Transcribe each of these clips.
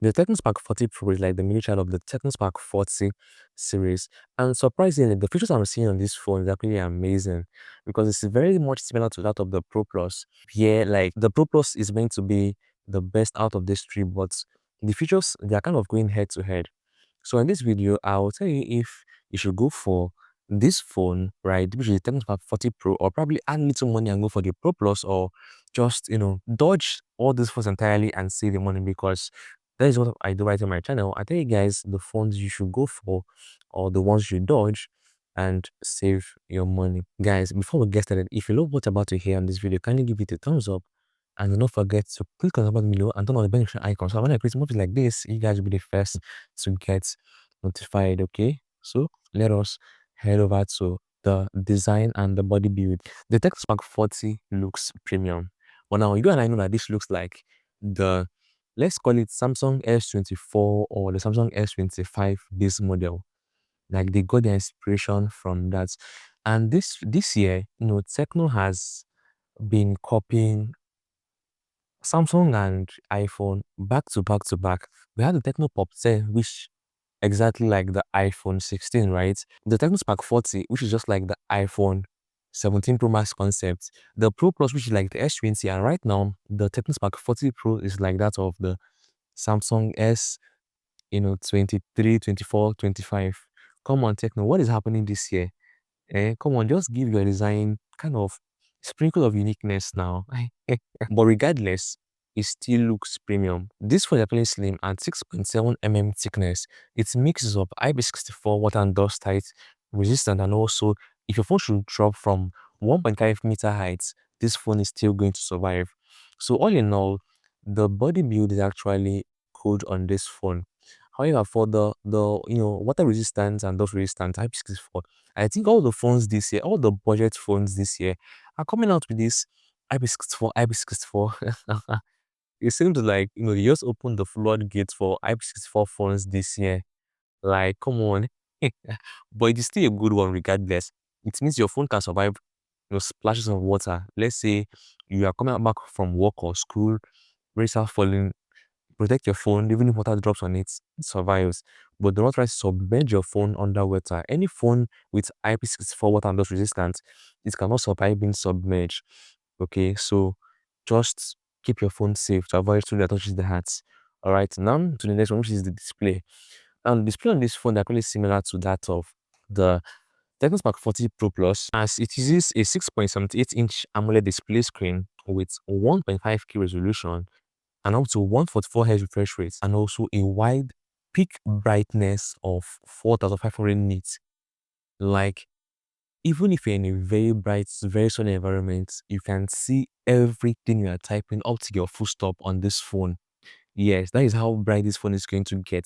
The Tecno Spark 40 Pro is like the mini child of the Tecno Spark 40 series. And surprisingly, the features I'm seeing on this phone is actually amazing because it's very much similar to that of the Pro Plus. Yeah, like the Pro Plus is meant to be the best out of these three, but the features, they are kind of going head to head. So in this video, I'll tell you if you should go for this phone, right, which is the Tecno Spark 40 Pro, or probably add little money and go for the Pro Plus, or just, dodge all these phones entirely and save the money, because that is what I do right on my channel. I tell you guys the phones you should go for or the ones you dodge and save your money. Guys, before we get started, if you love what you're about to hear on this video, kindly give it a thumbs up and do not forget to click on the button below and turn on the notification icon. So when I create movies like this, you guys will be the first to get notified. Okay, so let us head over to the design and the body build. The Tech Spark 40 looks premium. But now you and I know that this looks like the, let's call it Samsung S24 or the Samsung S25 base model. Like they got their inspiration from that. And this year, Tecno has been copying Samsung and iPhone back to back to back. We had the Tecno Pop 10, which exactly like the iPhone 16, right? The Tecno Spark 40, which is just like the iPhone 17 Pro Max concept. The Pro Plus, which is like the S20, and right now the Tecno Spark 40 Pro is like that of the Samsung S, 23, 24, 25. Come on, Tecno, what is happening this year? Come on, just give your design kind of sprinkle of uniqueness now. But regardless, it still looks premium. This phone is definitely slim and 6.7 mm thickness. It mixes up IP64 water and dust tight resistant, and also if your phone should drop from 1.5 meter heights, this phone is still going to survive. So all in all, the body build is actually good on this phone. However, for the water resistance and dust resistant IP64, I think all the phones this year, all the budget phones this year are coming out with this IP64, IP64. It seems like, they just opened the floodgates for IP64 phones this year. Like, come on. But it is still a good one regardless. It means your phone can survive, splashes of water. Let's say you are coming back from work or school, rain starts falling, protect your phone, even if water drops on it, it survives. But do not try to submerge your phone under water. Any phone with IP64 water and dust resistant, it cannot survive being submerged. Okay, so just keep your phone safe to avoid something that touches the heart. All right, now to the next one, which is the display. And the display on this phone is actually similar to that of the Tecno Spark 40 Pro Plus, as it uses a 6.78-inch AMOLED display screen with 1.5K resolution and up to 144 Hz refresh rate, and also a wide peak brightness of 4500 nits. Like, even if you're in a very bright, very sunny environment, you can see everything you are typing up to your full stop on this phone. Yes, that is how bright this phone is going to get.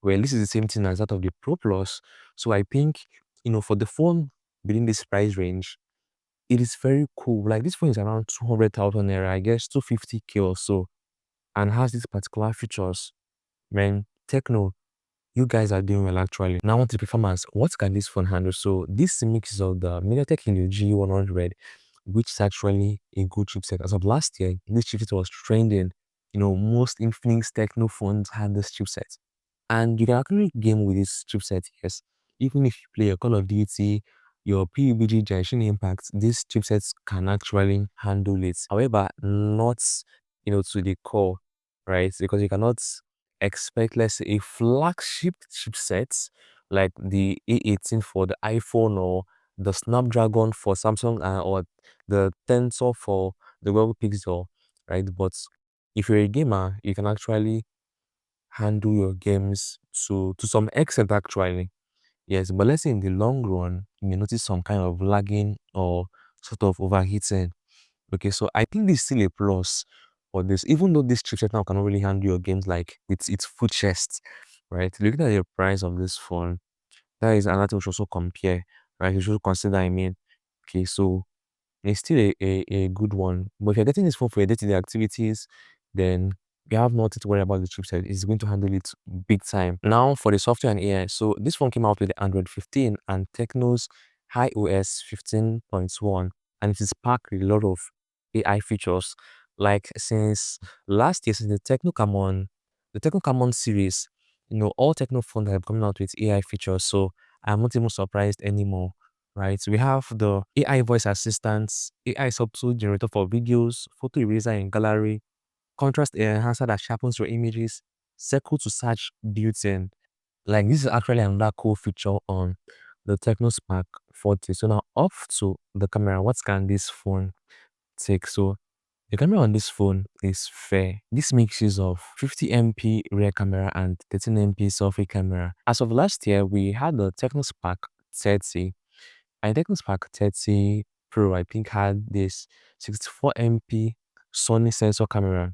Well, this is the same thing as that of the Pro Plus. So I think, for the phone within this price range, it is very cool. Like, this phone is around 200,000 naira, I guess 250K or so, and has these particular features. Man, Tecno, you guys are doing well actually. Now on to the performance. What can this phone handle? So this mix of the MediaTek Helio G100, which is actually a good chipset. As of last year, this chipset was trending. Most Infinix Tecno phones had this chipset. And you can actually game with this chipset, yes. Even if you play a Call of Duty, your PUBG Generation Impact, these chipsets can actually handle it. However, not, to the core, right? Because you cannot expect, let's say, a flagship chipset like the A18 for the iPhone, or the Snapdragon for Samsung, or the Tensor for the Google Pixel, right? But if you're a gamer, you can actually handle your games to some extent actually. Yes, but let's say in the long run, you may notice some kind of lagging or sort of overheating. Okay, so I think this is still a plus for this, even though this chipset now cannot really handle your games like with its full chest, right? Looking at the price of this phone, that is another thing we should also compare, right? You should consider, I mean, okay, so it's still a good one. But if you're getting this phone for your day-to-day activities, then you have nothing to worry about the chipset. It's going to handle it big time. Now for the software and AI. So this phone came out with the Android 15 and Tecno's iOS 15.1, and it is packed with a lot of AI features. Like since last year, since the Tecno came on the Tecno Camon series, all Tecno phones have coming out with AI features, so I'm not even surprised anymore, right? We have the AI voice assistants, AI subtool generator for videos, photo eraser in gallery, contrast enhancer that sharpens your images, circle to search built-in. Like this is actually another cool feature on the Tecno Spark 40. So now off to the camera, what can this phone take? So the camera on this phone is fair. This makes use of 50 MP rear camera and 13 MP selfie camera. As of last year, we had the Tecno Spark 30. And Tecno Spark 30 Pro, I think, had this 64 MP Sony sensor camera.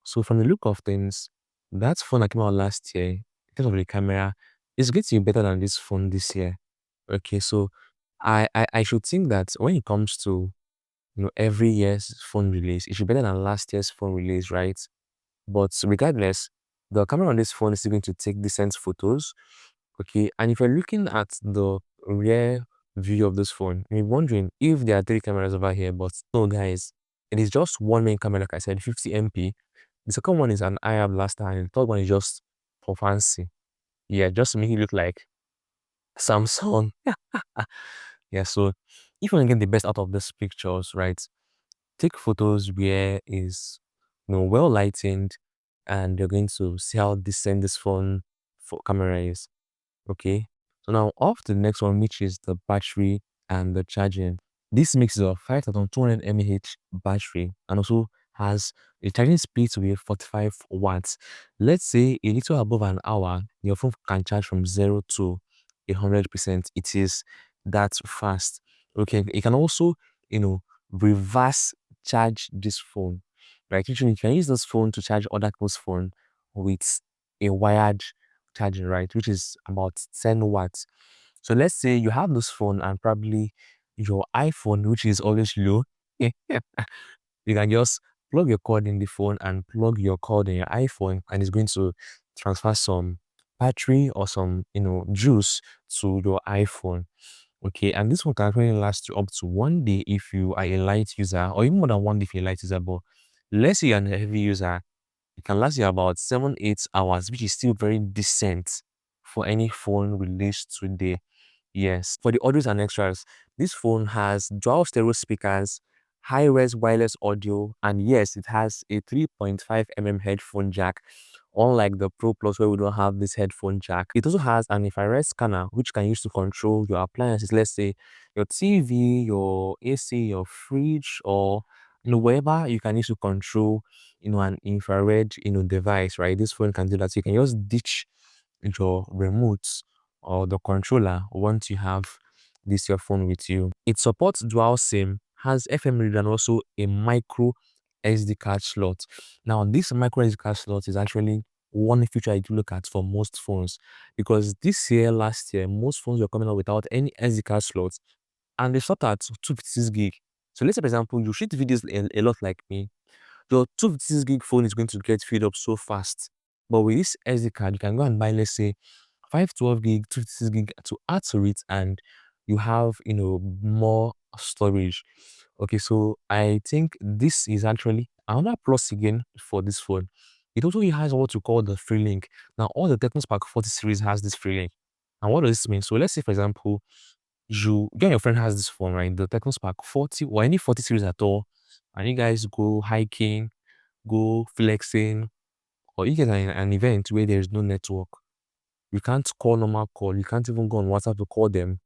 So from the look of things, that phone that came out last year, in terms of the camera, is going to be better than this phone this year. Okay, so I should think that when it comes to every year's phone release, it should be better than last year's phone release, right? But regardless, the camera on this phone is still going to take decent photos. Okay, and if you're looking at the rear view of this phone, you're wondering if there are three cameras over here, but no, guys, it is just one main camera, like I said, 50 MP. The second one is an IR blaster, and the third one is just for fancy. Yeah, just to make it look like Samsung. Yeah, so if you want to get the best out of these pictures, right, take photos where is well lightened, and you're going to see how decent this phone for camera is. Okay, so now off to the next one, which is the battery and the charging. This mixes of 5200 mAh battery and also has a charging speed to be 45 watts. Let's say a little above an hour, your phone can charge from 0 to 100%. It is that fast. Okay, it can also, reverse charge this phone. Right, usually you can use this phone to charge other people's phone with a wired charging, right, which is about 10 watts. So let's say you have this phone and probably your iPhone, which is always low, you can just plug your cord in the phone and plug your cord in your iPhone, and it's going to transfer some battery or some, juice to your iPhone. Okay, and this one can actually last you up to 1 day if you are a light user, or even more than 1 day if you're a light user. But let's say you're a heavy user, it can last you about 7-8 hours, which is still very decent for any phone released today. Yes, for the audios and extras, this phone has dual stereo speakers, high-res wireless audio, and yes, it has a 3.5 mm headphone jack, unlike the Pro Plus where we don't have this headphone jack. It also has an infrared scanner, which can use to control your appliances, let's say your TV, your AC, your fridge, or wherever you can use to control, an infrared, device, right? This phone can do that. So you can just ditch your remote or the controller once you have this your phone with you. It supports dual SIM, has FM reader, and also a micro SD card slot. Now, this micro SD card slot is actually one feature I do look at for most phones, because this year, last year, most phones were coming out without any SD card slots, and they start at 256 gig. So let's say, for example, you shoot videos a lot like me, your 256 gig phone is going to get filled up so fast. But with this SD card, you can go and buy, let's say, 512 gig, 256 gig to add to it, and you have, more storage. Okay, so I think this is actually another plus again for this phone. It also has what you call the free link. Now, all the Tecno Spark 40 series has this free link. And what does this mean? So let's say, for example, you and your friend has this phone, right? The Tecno Spark 40 or any 40 series at all, and you guys go hiking, go flexing, or you get an event where there is no network. You can't call normal call. You can't even go on WhatsApp to call them.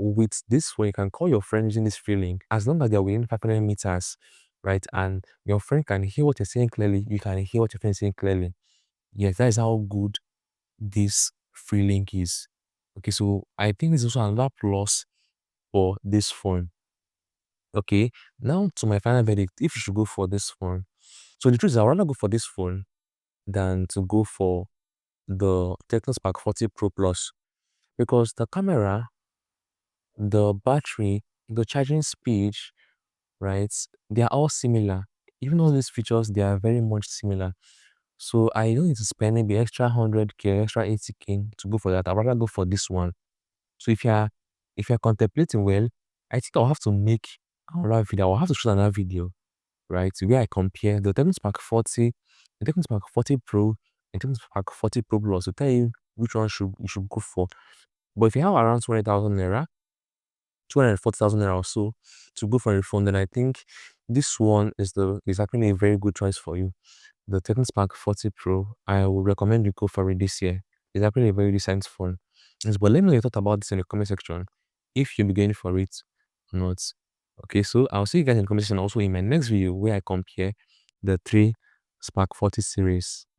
With this phone, you can call your friend using this free link as long as they're within 500 meters, right? And your friend can hear what you're saying clearly. You can hear what your friend is saying clearly. Yes, that is how good this free link is. Okay, so I think this is also another plus for this phone. Okay, now to my final verdict, if you should go for this phone. So the truth is, I'd rather go for this phone than to go for the Tecno Spark 40 Pro Plus, because the camera, the battery, the charging speed, right, they are all similar. Even all these features, they are very much similar. So I don't need to spend maybe extra 100K, extra 80K to go for that. I'd rather go for this one. So if you're contemplating, well, I think I'll have to make another video. I'll have to shoot another video, right, where I compare the Tecno Spark 40, the Tecno Spark 40 Pro, in terms of Spark 40 Pro Plus to tell you which one you should go for. But if you have around 20,000 naira, 240,000 naira or so to go for a phone, then I think this one is actually a very good choice for you. The Tecno Spark 40 Pro, I would recommend you go for it this year. It's actually a very decent phone. Yes, but let me know your thought about this in the comment section. If you'll be going for it or not. Okay, so I'll see you guys in the comment section also in my next video where I compare the three Spark 40 series.